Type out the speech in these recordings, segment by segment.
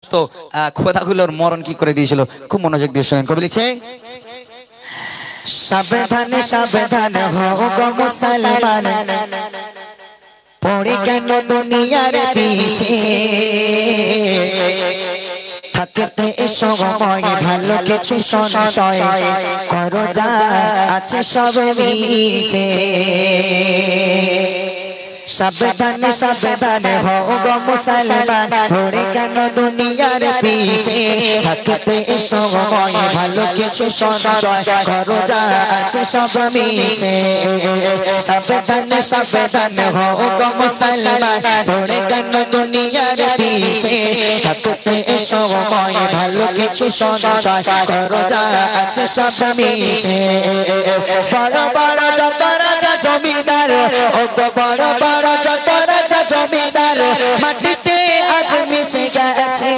তো খোদাগুলোর মরণ কি করে দিয়েছিল, খুব মনোযোগ দিয়ে শুনেন। কবি লিখছে, সাবধান সাবধান হও গো মুসলমান, পড়ে কেন দুনিয়ার পিছে, থাকতে সময় ভালো কিছু সঞ্চয় করো, যা আছে সব মিছে। সাবধান সাবধান হও গো মুসলমান, পড়ে কেন দুনিয়ার পিছে, থাকতে সময় ভালো কিছু সঞ্চয় করো, যা আছে সব মিছে। সাবধান সাবধান হও গো মুসলমান, পড়ে কেন দুনিয়ার পিছে, থাকতে সময় ভালো কিছু সঞ্চয় করো, যা আছে সব মিছে। বড় বড় যত রাজা জমিদার, ও গো বড় বড় যত রাজা জমিদার, মাটিতে আজ মিশে গেছে।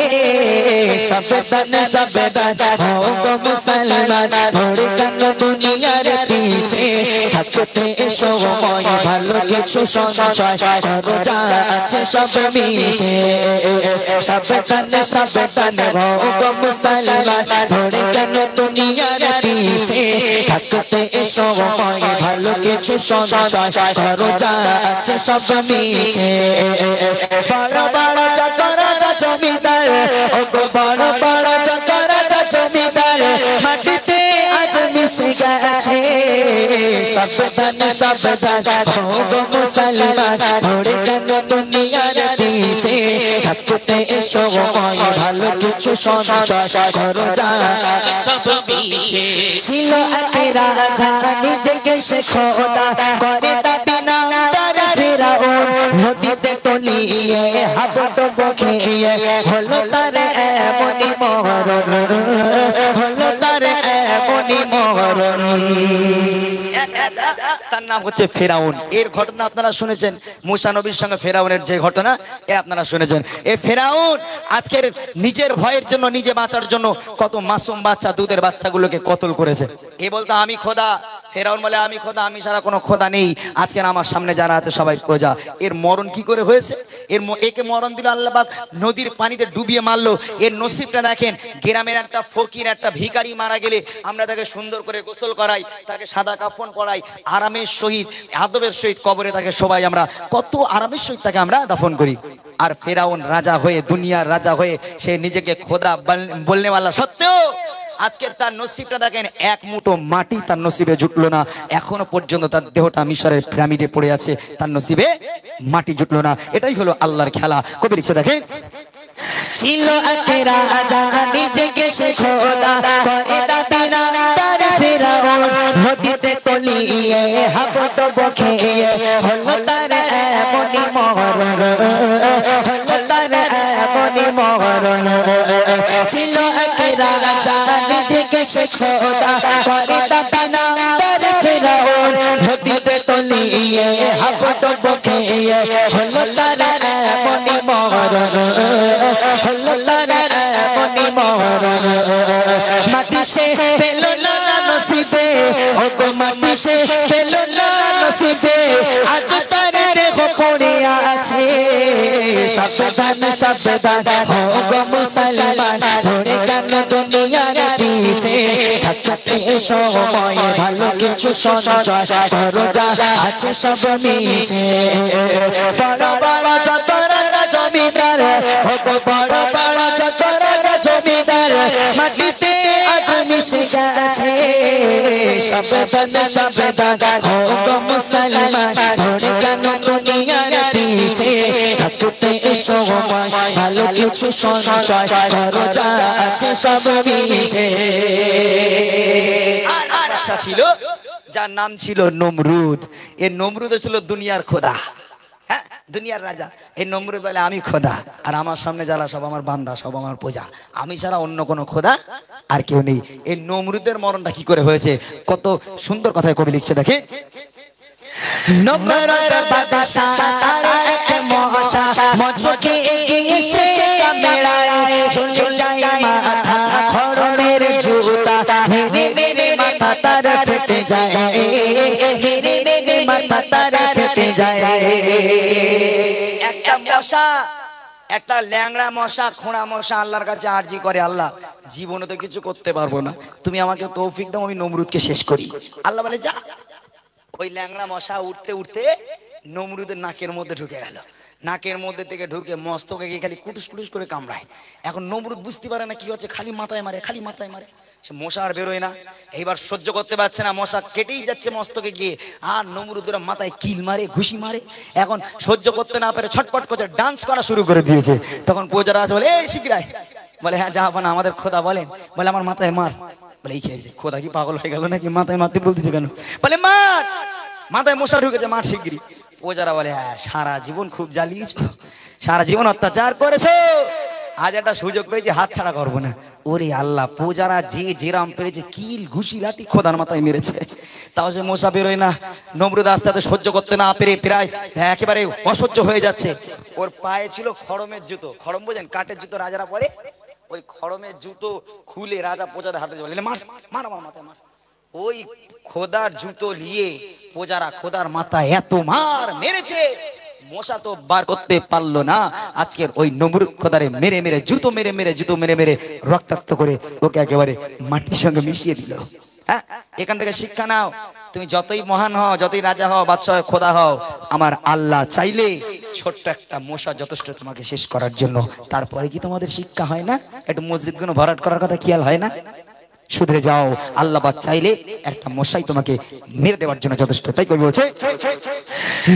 সাবধান সাবধান হও গো মুসলমান, পড়ে কেন দুনিয়ার পিছে, থাকতে সময় ভালো কিছু সঞ্চয় করো, যা আছে সব মিছে। সাবধান সাবধান হও গো মুসলমান, পড়ে কেন দুনিয়ার পিছে, থাকতে সময় ভালো কিছু সঞ্চয় করো, যা আছে সব মিছে। বড় বড় যত রাজা জমিদার, ও গো বড় বড় যত রাজা জমিদার, মাটিতে আজ মিশে গেছে। সাবধান সাবধান হও গো মুসলমান, পড়ে কেন দুনিয়ার পিছে, থাকতে সময় ভালো কিছু সঞ্চয় করো, যা সব মিছে। ছিল এক রাজা নিজেকে সে খোদা করে দাবি না, তার ফেরাউন নদীতে তলিয়ে হাবুডুবু খেয়ে হলো তার এমনই মরণ, হলো তার এমনই মরণ। তার নাম হচ্ছে ফেরাউন। এর ঘটনা আপনারা শুনেছেন, মুসা নবীর সঙ্গে ফেরাউনের যে ঘটনা, এ আপনারা শুনেছেন। এ ফেরাউন আজকের নিজের ভয়ের জন্য, নিজে বাঁচার জন্য কত মাসুম বাচ্চা, দুধের বাচ্চাগুলোকে কতল করেছে। এ বলতো আমি খোদা, ফেরাউন বলে আমি খোদা, আমি ছাড়া কোনো খোদা নেই। আজকের আমার সামনে যারা আছে সবাই প্রজা। এর মরণ কি করে হয়েছে? একে মরণ দিল আল্লাহ পাক, নদীর পানিতে ডুবিয়ে মারলো। এর নসিবটা দেখেন, গ্রামের একটা ফকির, একটা ভিখারি মারা গেলে আমরা তাকে সুন্দর করে গোসল করাই, তাকে সাদা কাফন পরাই, আরামের সহিত আদবের সহিত কবরে তাকে সবাই আমরা কত আরামের সহিত তাকে আমরা দাফন করি। আর ফেরাউন রাজা হয়ে, দুনিয়ার রাজা হয়ে, সে নিজেকে খোদা বলনেওয়ালা সত্ত্বেও আজকে তার নসিবটা দেখেন, এক মুঠো মাটি তার নসিবে জুটলো না। এখনো পর্যন্ত তার দেহটা মিশরের পিরামিডে পড়ে আছে, তার নসিবে মাটি জুটলো না। এটাই হলো আল্লাহর খেলা। কবি লিখছে দেখেন, ছিল এক রাজা নিজেকে সে খোদা করে দাবি না, তার ফেরাউন নদীতে তলিয়ে হাবুডুবু খেয়ে হলো তার এমনই মরণ, হলো তার এমনই মরণ। ছিল এক রাজা নিজেকে সে খোদা করে দাবি না, তার ফেরাউন নদীতে তলিয়ে হাবুডুবু খেয়ে হলো তার এমনই মরণ, হলো তার এমনই মরণ। মাটি সে পেল না নসিবে, ও গো মাটি সে পেল না নসিবে, আজ তার দেহ পড়ে আছে। সাবধান সাবধান হও গো মুসলমান, পড়ে কেন দুনিয়ার পিছে, থাকতে সময় ভালো কিছু সঞ্চয় করো, যা আছে সব মিছে। বড় বড় যত রাজা জমিদার, ও গো বড় বড় যত রাজা জমিদার, মাটিতে আজ মিশে গেছে। সাবধান সাবধান হও গো মুসলমান, পড়ে কেন দুনিয়ার পিছে, থাকতে সময় ভালো কিছু সঞ্চয় করো, যা আছে সব মিছে। আর আচ্ছা ছিল, যার নাম ছিল নমরুদ। এ নমরুদ ছিল দুনিয়ার খোদা, হ্যাঁ দুনিয়ার রাজা। এই নমরুদ বলে আমি খোদা, আর আমার সামনে যারা সব আমার বান্দা, সব আমার প্রজা, আমি ছাড়া অন্য কোনো খোদা আর কেউ নেই। এই নমরুদের মরণটা কি করে হয়েছে, কত সুন্দর কথায় কবি লিখছে দেখে, নমরুদ বাদশা তার এক মহাশা, মচকে এসে কামড়ায়, ঝুলে যায় মাথা খড়মের জুতা, মেরে মেরে মাথা তার ফেটে যায়, মেরে মেরে মাথা তার ফেটে যায়। একটা মশা একটা ল্যাংড়া মশা খোঁড়া মশা আল্লাহর কাছে আরজি করে, আল্লাহ জীবনে তো কিছু করতে পারবো না, তুমি আমাকে তৌফিক দাও, আমি নমরুদকে শেষ করি। আল্লাহ বলে যা। ওই ল্যাংড়া মশা উঠতে উঠতে নমরুদের নাকের মধ্যে ঢুকে গেল। নাকের মধ্যে থেকে ঢুকে মস্তকে গিয়ে খালি কুটুস কুটুস করে কামড়ায়। এখন নমরুদ বুঝতে পারে না কি হচ্ছে, খালি মাথায় মারে, খালি মাথায় মারে। সে মশা আর বেরোয় না, এইবার সহ্য করতে পারছে না, মশা কেটেই যাচ্ছে মস্তকে গিয়ে, আর নমরুদের মাথায় কিল মারে, ঘুষি মারে। এখন সহ্য করতে না পারে ছটপট করছে, ডান্স করা শুরু করে দিয়েছে। তখন প্রজারা আছে বলে এই শিগগিরাই, বলে হ্যাঁ জাহাপানা আমাদের খোদা বলেন। বলে আমার মাথায় মার। বলে এই খেয়েছে, খোদা কি পাগল হয়ে গেল নাকি, মাথায় মারতে বলতেছে কেন? বলে মার, মাথায় মশা ঢুকেছে, মার শিগগিরি। প্রজারা বলে হ্যাঁ সারা জীবন খুব জ্বালিয়েছ, সারা জীবন অত্যাচার করেছো, আজ একটা সুযোগ পেয়েছি, হাত ছাড়া করবো না। ওরে আল্লাহ, প্রজারা যে যেরাম পেরেছে কিল ঘুষি লাতি খোদার মাথায় মেরেছে, তাও সে মশা বেরোয় না। নমরুদ আস্তে আস্তে সহ্য করতে না পেরে প্রায় একেবারে অসহ্য হয়ে যাচ্ছে। ওর পায়ে ছিল খড়মের জুতো, খড়ম বোঝেন, কাঠের জুতো রাজারা পরে, ওই খড়মের জুতো খুলে রাজা প্রজাদের হাতে বলে মার মার আমার মাথায় মার। ওই খোদার জুতো নিয়ে প্রজারা খোদার মাথায় এত মার মেরেছে, মশা তো বার করতে পারলো না। আজকের ওই নমরুদ খোদারে মেরে মেরে জুতো মেরে মেরে জুতো মেরে মেরে রক্তাক্ত করে ওকে একেবারে মাটির সঙ্গে মিশিয়ে দিল। হ্যাঁ, এখান থেকে শিক্ষা নাও, তুমি যতই মহান হও, যতই রাজা হও, বাদশাহ খোদা হও, আমার আল্লাহ চাইলে ছোট্ট একটা মশা যথেষ্ট তোমাকে শেষ করার জন্য। তারপরে কি তোমাদের শিক্ষা হয় না, একটু মসজিদগুলো ভরাট করার কথা খেয়াল হয় না? শুধরে যাও, আল্লাহ পাক চাইলে একটা মশাই তোমাকে মেরে দেওয়ার জন্য যথেষ্ট। তাই কই বলছে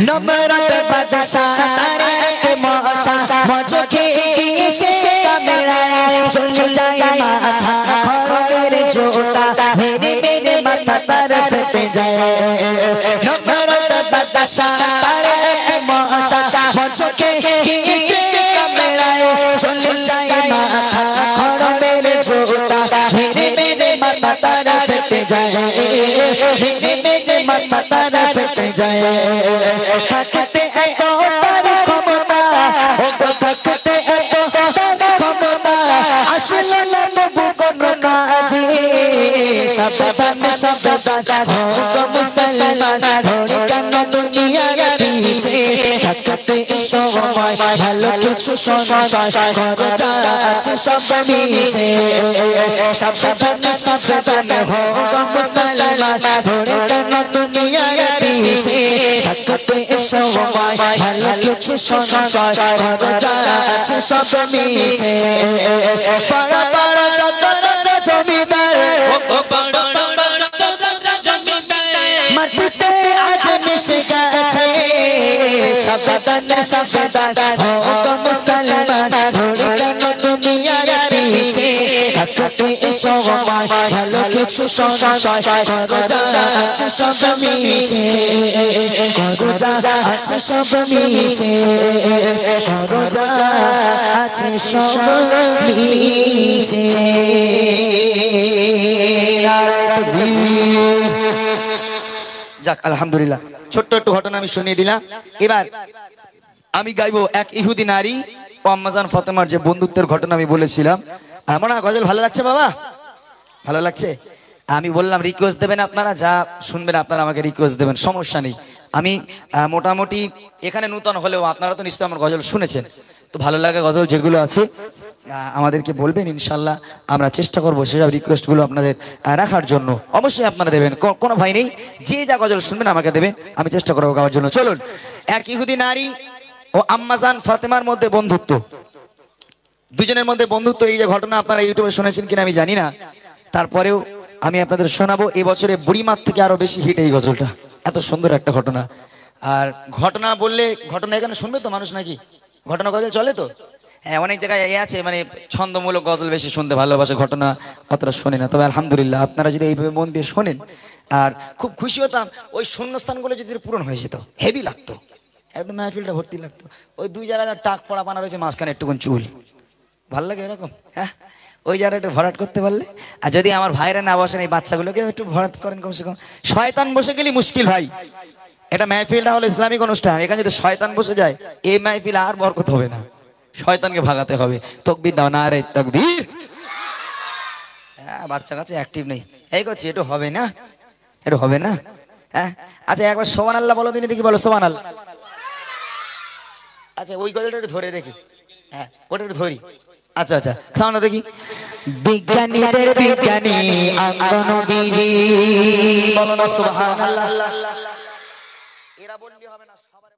নমরুদ বাদশা তার এক মশা মজকে গিয়ে সে কামড়ায়, চলে যায় মাথা খড়মের জোতা, মেরে মেরে মাথা তার ফেটে যায়। নমরুদ বাদশা তার এক মশা মজকে গিয়ে সে কামড়ায়, চলে যায় মাথা খড়মের জোতা, মেরে মেরে মাথা তার ফেটে যায়, মেরে মেরে মাথা তার ফেটে যায়। থাকতে এত তার ক্ষমতা, ও থাকতে এত তার ক্ষমতা, আসলে না তবু কোনো কাজে। সাবধান সাবধান হোক মুসলমান, ধরে কেন দুনিয়ার পিছে, থাকতে সময় ভালো কিছু সঞ্চয় করো, যা আছে সব মিছে। সাবধান সাবধান হোক মুসলমান, ধরে কেন দুনিয়ার পিছে, থাকতে সময় ভালো কিছু সঞ্চয় করো, যা আছে সব মিছে। পাড়া পাড়া যত জমিদার, মাটিতে আজ মিশে গেছে। সাবধান সাবধান হোক মুসলমান, ধরে কেন দুনিয়ার পিছে, থাকতে সময় ভালো কিছু সঞ্চয় করো, যা আছে সব মিছে, করো যা আছে সব মিছে, করো যা আছে সব মিছে। যাক আলহামদুলিল্লাহ, ছোট্ট একটু ঘটনা আমি শুনিয়ে দিলাম। এবার আমি গাইবো এক ইহুদি নারী ও আম্মাজান ফাতেমার যে বন্ধুত্বের ঘটনা আমি বলেছিলাম। আমার গজল ভালো লাগছে বাবা, ভালো লাগছে? আমি বললাম রিকোয়েস্ট দেবেন আপনারা, যা শুনবেন আপনারা আমাকে রিকোয়েস্ট দেবেন, সমস্যা নেই। আমি মোটামুটি এখানে নূতন হলেও আপনারা তো নিশ্চয়ই আমার গজল শুনেছেন, তো ভালো লাগে গজল যেগুলো আছে আমাদেরকে বলবেন, ইনশাল্লাহ আমরা চেষ্টা করবো সেসব রিকোয়েস্টগুলো আপনাদের রাখার জন্য। অবশ্যই আপনারা দেবেন, কোনো ভয় নেই, যে যা গজল শুনবেন আমাকে দেবেন, আমি চেষ্টা করবো গাওয়ার জন্য। চলুন, এক ইহুদি নারী ও আম্মাজান ফাতেমার মধ্যে বন্ধুত্ব, দুজনের মধ্যে বন্ধুত্ব। এই যে ঘটনা আপনারা ইউটিউবে শুনেছেন কিনা আমি জানি না, তারপরেও আমি আপনাদের শোনাবো। এই বছরে বুড়িমার থেকে আরো বেশি হিট এই গজলটা, এত সুন্দর একটা ঘটনা। আর ঘটনা বললে ঘটনা এখানে শুনবে তো মানুষ নাকি? ঘটনা গজল চলে তো? হ্যাঁ, অনেক জায়গায় এ আছে মানে ছন্দমূলক গজল বেশি শুনতে ভালোবাসে, ঘটনা অতটা শোনে না। তবে আলহামদুলিল্লাহ আপনারা যদি এইভাবে মন দিয়ে শোনেন, আর খুব খুশি হতাম ওই শূন্যস্থানগুলো যদি পূরণ হয়ে যেত, হেভি লাগতো, একদম মাহফিলটা ভর্তি লাগতো। ওই দুই জায়গায় টাক পড়া বানা রয়েছে, মাঝখানে একটুকুন চুল, ভাল লাগে এরকম। হ্যাঁ, ওই জায়গাটা একটু ভরাট করতে পারলে। আর যদি আমার ভাইরা না বসেন, এই বাচ্চাগুলোকে একটু ভরাট করেন কমসে কম। শয়তান বসে গেলে মুশকিল ভাই, এটা মাহফিলটা হলো ইসলামিক অনুষ্ঠান, এখানে যদি শয়তান বসে যায় এই মাহফিল আর বরকত হবে না, শয়তানকে ভাগাতে হবে। তাকবীর দাও, নারে তাকবীর। হ্যাঁ, বাচ্চা কাছে অ্যাক্টিভ নেই, এই করছি, একটু হবে না, একটু হবে না। হ্যাঁ, আচ্ছা একবার সুবহানাল্লাহ বলো দিনে দেখি, বলো সুবহানাল্লাহ। আচ্ছা ওই গজলটা একটু ধরে দেখি, হ্যাঁ ওটা একটু ধরি। আচ্ছা আচ্ছা খাও না দেখি। বিজ্ঞানীদের বিজ্ঞানী আঙ্গনবীজি, বলো না সুবহানাল্লাহ। এরা বললে হবে না, সবার